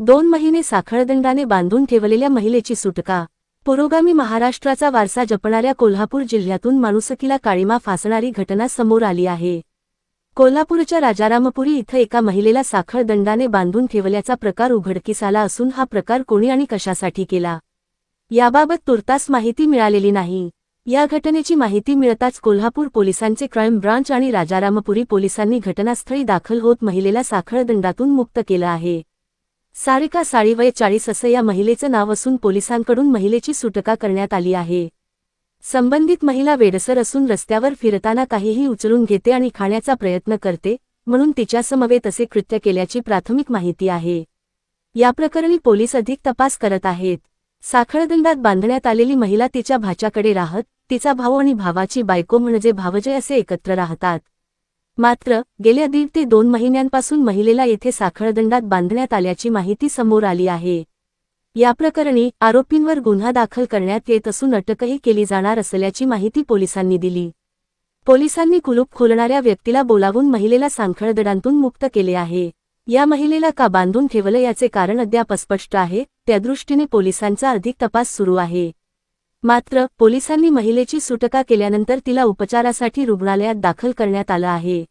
2 महिने साखळदंडाने बांधून ठेवलेल्या महिलेची सुटका। पुरोगामी महाराष्ट्राचा वारसा जपणाऱ्या कोल्हापूर जिल्ह्यातून माणुसकीला काळिमा फासणारी घटना समोर आली आहे। कोल्हापूरच्या राजारामपुरी इथं एका महिलेला साखळदंडाने बांधून ठेवल्याचा प्रकार उघडकीस आला असून हा प्रकार कोणी आणि कशासाठी केला याबाबत तुर्तास माहिती मिळालेली नाही। या घटनेची माहिती मिळताच कोल्हापूर पोलिसांचे क्राईम ब्रांच आणि राजारामपुरी पोलिसांनी घटनास्थळी दाखल होत महिलेला साखळदंडातून मुक्त केलं आहे। सारिका साळी वय 40 असं या महिलेचं नाव असून पोलिसांकडून महिलेची सुटका करण्यात आली आहे। संबंधित महिला वेडसर असून रस्त्यावर फिरताना काहीही उचलून घेते आणि खाण्याचा प्रयत्न करते, म्हणून तिच्यासमवेत असे कृत्य केल्याची प्राथमिक माहिती आहे। या प्रकरणी पोलीस अधिक तपास करत आहेत। साखळदंडात बांधण्यात आलेली महिला तिच्या भाच्याकडे राहत, तिचा भाऊ आणि भावाची बायको म्हणजे भावजय असे एकत्र राहतात। मात्र गेल्या 1.5 ते 2 महिन्यांपासून महिलेला येथे साखळदंडात बांधण्यात आल्याची माहिती समोर आली आहे। या प्रकरणी आरोपींवर गुन्हा दाखल करण्यात येत असून अटकही केली जाणार असल्याची माहिती पोलिसांनी दिली। पोलिसांनी कुलूप खोलणाऱ्या व्यक्तीला बोलावून महिलेला साखळदंडातून मुक्त केले आहे। या महिलेला का बांधून ठेवलं याचे कारण अद्याप अस्पष्ट आहे, त्यादृष्टीने पोलिसांचा अधिक तपास सुरू आहे। मात्र पोलिसांनी महिलेची सुटका केल्यानंतर तिला उपचारासाठी रुग्णालयात दाखल करण्यात आलं आहे।